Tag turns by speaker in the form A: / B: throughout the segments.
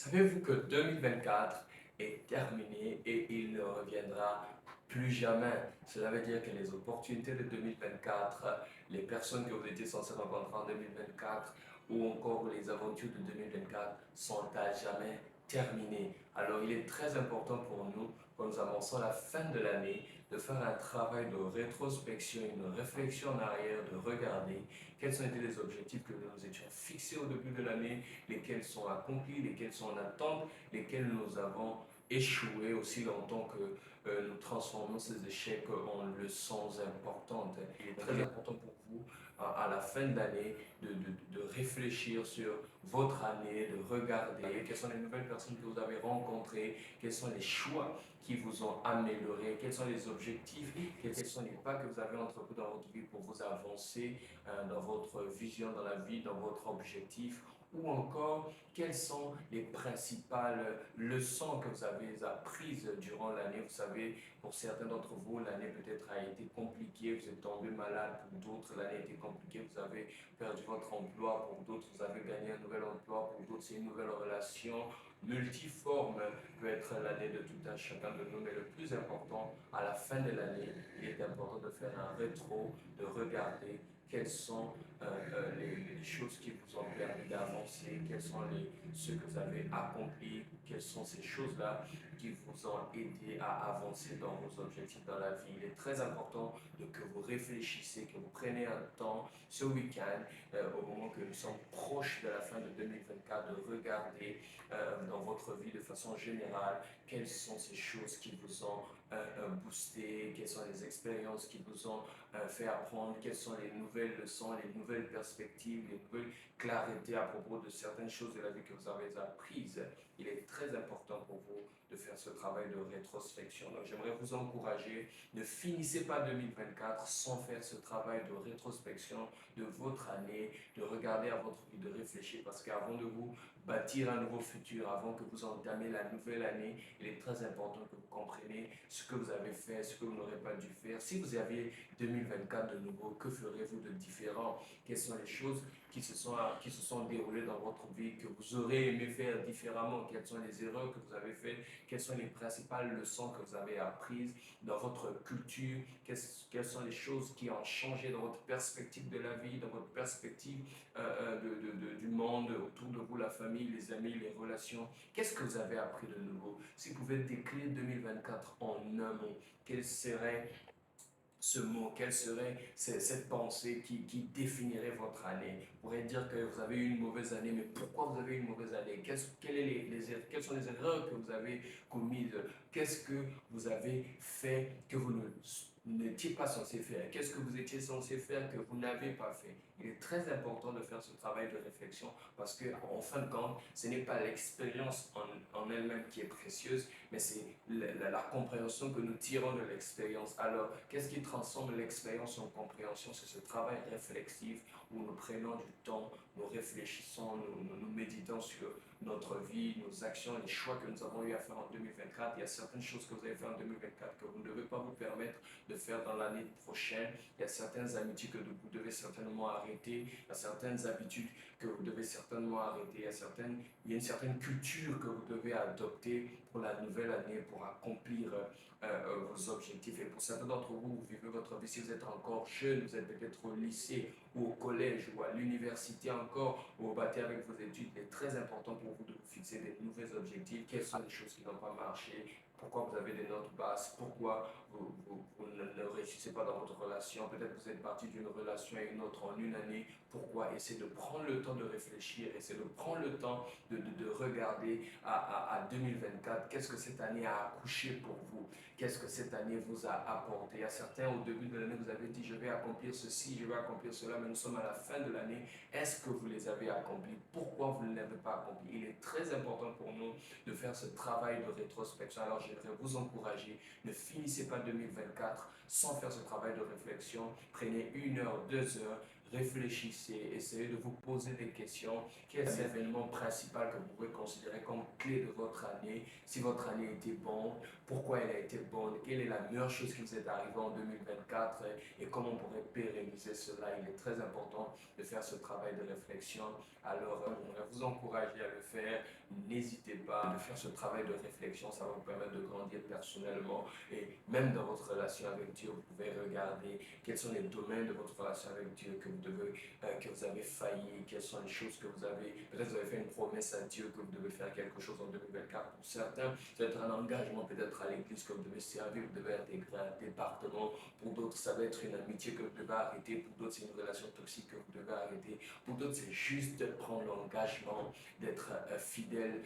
A: Savez-vous que 2024 est terminé et il ne reviendra plus jamais? Cela veut dire que les opportunités de 2024, les personnes que vous étiez censé rencontrer en 2024 ou encore les aventures de 2024 sont à jamais terminées. Alors il est très important pour nous, quand nous avançons à la fin de l'année, de faire un travail de rétrospection, une réflexion en arrière, de regarder quels ont été les objectifs que nous nous étions fixés au début de l'année, lesquels sont accomplis, lesquels sont en attente, lesquels nous avons échoué aussi longtemps que nous transformons ces échecs en leçons importantes. Il est très important pour vous, à la fin de l'année, de réfléchir sur votre année, de regarder quelles sont les nouvelles personnes que vous avez rencontrées, quels sont les choix qui vous ont amélioré, quels sont les objectifs, quels sont les pas que vous avez entrepris dans votre vie pour vous avancer dans votre vision, dans la vie, dans votre objectif, ou encore quelles sont les principales leçons que vous avez apprises durant l'année. Vous savez, pour certains d'entre vous, l'année peut-être a été compliquée, vous êtes tombé malade, pour d'autres, l'année a été compliquée, vous avez perdu votre emploi, pour d'autres, vous avez gagné un nouvel emploi, pour d'autres, c'est une nouvelle relation. Multiforme peut être l'année de tout un chacun de nous, mais le plus important, à la fin de l'année, il est important de faire un rétro, de regarder quelles sont les choses qui vous ont permis d'avancer, quels sont ceux que vous avez accomplis, quelles sont ces choses-là qui vous ont aidé à avancer dans vos objectifs dans la vie. Il est très important que vous réfléchissiez, que vous preniez un temps ce week-end, au moment que nous sommes proches de la fin de 2024, de regarder dans votre vie de façon générale quelles sont ces choses qui vous ont boosté, quelles sont les expériences qui vous ont fait apprendre, quelles sont les nouvelles leçons, les nouvelles perspectives, les nouvelles clarités à propos de certaines choses de la vie que vous avez apprises. Il est très important pour vous de faire ce travail de rétrospection. Donc j'aimerais vous encourager, ne finissez pas 2024 sans faire ce travail de rétrospection de votre année, de regarder à votre vie, de réfléchir, parce qu'avant de vous bâtir un nouveau futur, avant que vous entamez la nouvelle année, il est très important que vous compreniez ce que vous avez fait, ce que vous n'aurez pas dû faire. Si vous aviez 2024 de nouveau, que ferez-vous de différent? Quelles sont les choses qui se sont déroulées dans votre vie que vous aurez aimé faire différemment? Quelles sont les erreurs que vous avez faites? Quelles sont les principales leçons que vous avez apprises dans votre culture? Quelles sont les choses qui ont changé dans votre perspective de la vie, dans votre perspective du monde autour de vous, la famille, les amis, les relations? Qu'est-ce que vous avez appris de nouveau? Si vous pouvez décrire 2024 en un mot, quel serait ce mot, quelle serait cette pensée qui définirait votre année? Vous pourriez dire que vous avez eu une mauvaise année, mais pourquoi vous avez eu une mauvaise année? Quelles sont les erreurs que vous avez commises? Qu'est-ce que vous avez fait que vous n'étiez pas censé faire? Qu'est-ce que vous étiez censé faire que vous n'avez pas fait? Il est très important de faire ce travail de réflexion parce qu'en fin de compte, ce n'est pas l'expérience en elle-même qui est précieuse, mais c'est la compréhension que nous tirons de l'expérience. Alors, qu'est-ce qui transforme l'expérience en compréhension? C'est ce travail réflexif où nous prenons du temps, nous réfléchissons, nous méditons sur notre vie, nos actions, les choix que nous avons eu à faire en 2024. Il y a certaines choses que vous avez fait en 2024 que vous ne devez pas vous permettre de faire dans l'année prochaine. Il y a certaines amitiés que vous devez certainement arrêter. Il y a certaines habitudes que vous devez certainement arrêter. Il y a une certaine culture que vous devez adopter pour la nouvelle année, pour accomplir vos objectifs. Et pour certains d'entre vous, vous vivez votre vie, si vous êtes encore jeune, vous êtes peut-être au lycée ou au collège ou à l'université encore, ou vous battez avec vos études, il est très important pour vous de vous fixer des nouveaux objectifs. Quelles sont les choses qui n'ont pas marché? Pourquoi vous avez des notes basses? Pourquoi vous ne réussissez pas dans votre relation? Peut-être que vous êtes parti d'une relation à une autre en une année. Pourquoi? Essayez de prendre le temps de réfléchir, essayez de prendre le temps de regarder à 2024. Qu'est-ce que cette année a accouché pour vous? Qu'est-ce que cette année vous a apporté? À certains, au début de l'année, vous avez dit, je vais accomplir ceci, je vais accomplir cela, mais nous sommes à la fin de l'année. Est-ce que vous les avez accomplis? Pourquoi vous ne l'avez pas accompli? Il est très important pour nous de faire ce travail de rétrospection. Alors, j'aimerais vous encourager. Ne finissez pas 2024 sans faire ce travail de réflexion. Prenez une heure, 2 heures, réfléchissez, essayez de vous poser des questions. Quel est l'événement principal que vous pouvez considérer comme clé de votre année? Si votre année était bonne, pourquoi elle a été bonne? Quelle est la meilleure chose qui vous est arrivée en 2024 et comment on pourrait pérenniser cela? Il est très important de faire ce travail de réflexion. Alors, j'aimerais vous encourager à le faire. N'hésitez pas à faire ce travail de réflexion. Ça va vous permettre de grandir personnellement et même dans votre relation avec Dieu. Vous pouvez regarder quels sont les domaines de votre relation avec Dieu que vous avez failli, quelles sont les choses que vous avez, peut-être vous avez fait une promesse à Dieu que vous devez faire quelque chose en 2024. Pour certains, ça va être un engagement peut-être à l'église que vous devez servir, vous devez intégrer un département. Pour d'autres, ça va être une amitié que vous devez arrêter. Pour d'autres, c'est une relation toxique que vous devez arrêter. Pour d'autres, c'est juste prendre l'engagement d'être fidèle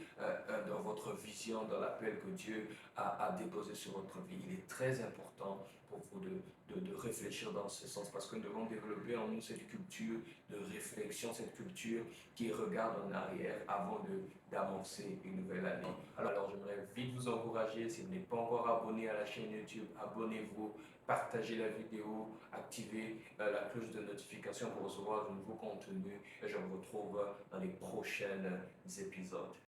A: dans votre vision, dans l'appel que Dieu a déposé sur votre vie. Il est très important pour vous de réfléchir dans ce sens parce que nous devons développer en nous cette culture de réflexion, cette culture qui regarde en arrière avant d'amorcer une nouvelle année. Alors j'aimerais vite vous encourager, si vous n'êtes pas encore abonné à la chaîne YouTube, abonnez-vous, partagez la vidéo, activez la cloche de notification pour recevoir de nouveaux contenus et je vous retrouve dans les prochains épisodes.